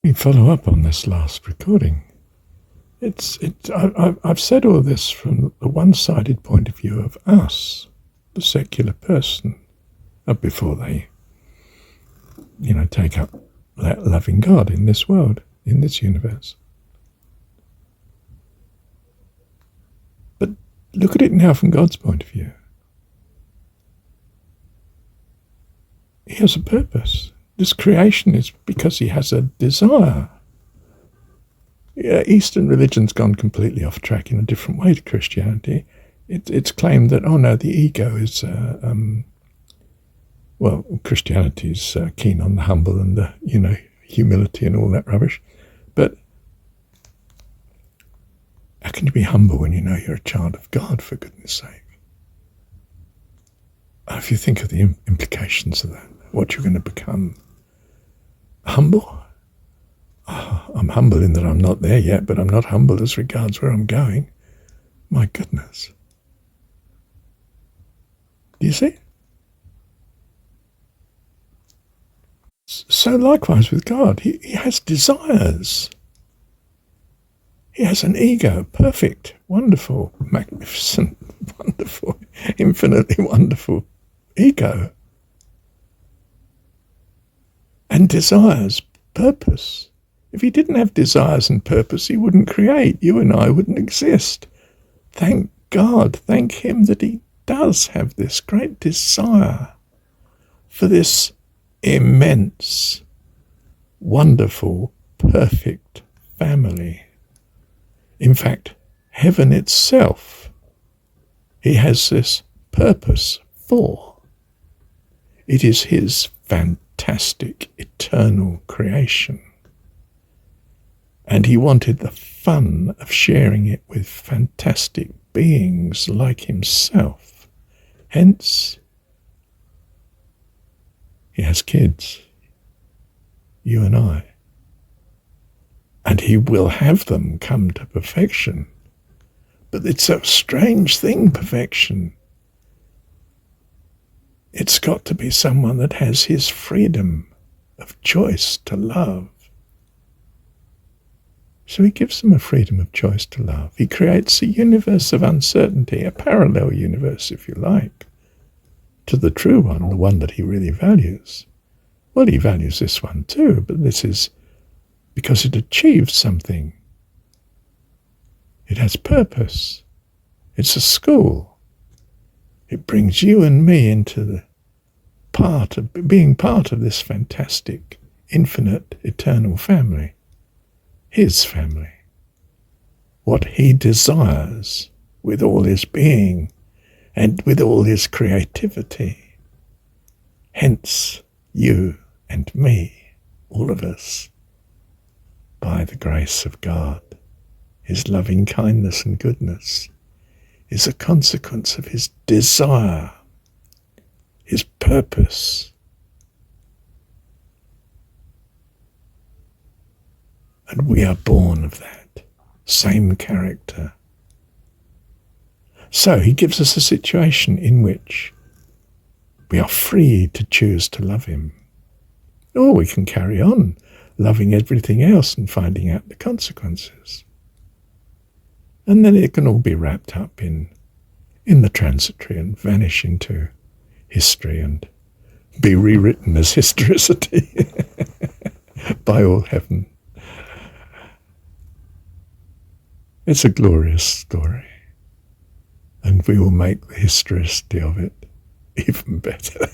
me follow up on this last recording. I've said all this from the one-sided point of view of us, the secular person, before they, take up loving God in this world, in this universe. But look at it now from God's point of view. He has a purpose. This creation is because he has a desire. Yeah, Eastern religion's gone completely off track in a different way to Christianity. It's claimed that, the ego is, Christianity's keen on the humble and the, humility and all that rubbish. But how can you be humble when you know you're a child of God, for goodness sake? If you think of the implications of that, what you're going to become. Humble? I'm humble in that I'm not there yet, but I'm not humble as regards where I'm going. My goodness. Do you see? So likewise with God, he has desires. He has an ego, perfect, wonderful, magnificent, wonderful, infinitely wonderful ego. And desires, purpose. If he didn't have desires and purpose, he wouldn't create. You and I wouldn't exist. Thank God, thank him that he does have this great desire for this immense, wonderful, perfect family. In fact, heaven itself, he has this purpose for. It is his fantastic, eternal creation. And he wanted the fun of sharing it with fantastic beings like himself. Hence, he has kids, you and I. And he will have them come to perfection. But it's a strange thing, perfection. It's got to be someone that has his freedom of choice to love. So he gives them a freedom of choice to love. He creates a universe of uncertainty, a parallel universe, if you like, to the true one, the one that he really values. Well, he values this one too, but this is because it achieves something. It has purpose. It's a school. It brings you and me into the being part of this fantastic, infinite, eternal family. His family. What he desires with all his being and with all his creativity. Hence, you and me, all of us, by the grace of God, his loving kindness and goodness, is a consequence of his desire, his purpose. And we are born of that same character. So he gives us a situation in which we are free to choose to love him. Or we can carry on loving everything else and finding out the consequences. And then it can all be wrapped up in the transitory and vanish into history and be rewritten as historicity by all heaven. It's a glorious story, and we will make the historicity of it even better.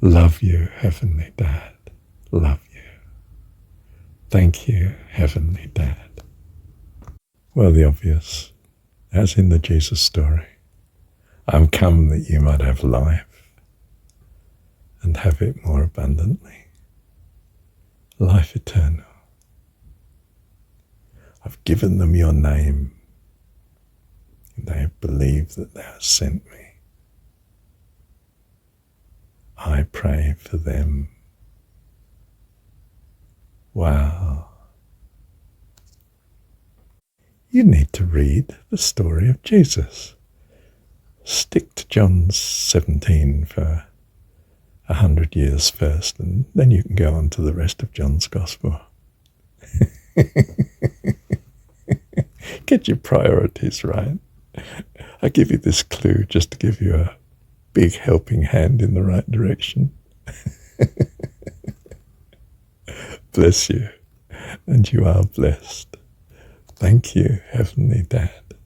Love you, Heavenly Dad. Love you. Thank you, Heavenly Dad. Well, the obvious, as in the Jesus story, I'm come that you might have life and have it more abundantly. Life eternal. I've given them your name, and they have believed that thou hast sent me. I pray for them. Wow. You need to read the story of Jesus. Stick to John 17 for 100 years first, and then you can go on to the rest of John's Gospel. Get your priorities right. I give you this clue just to give you a big helping hand in the right direction. Bless you, and you are blessed. Thank you, Heavenly Dad.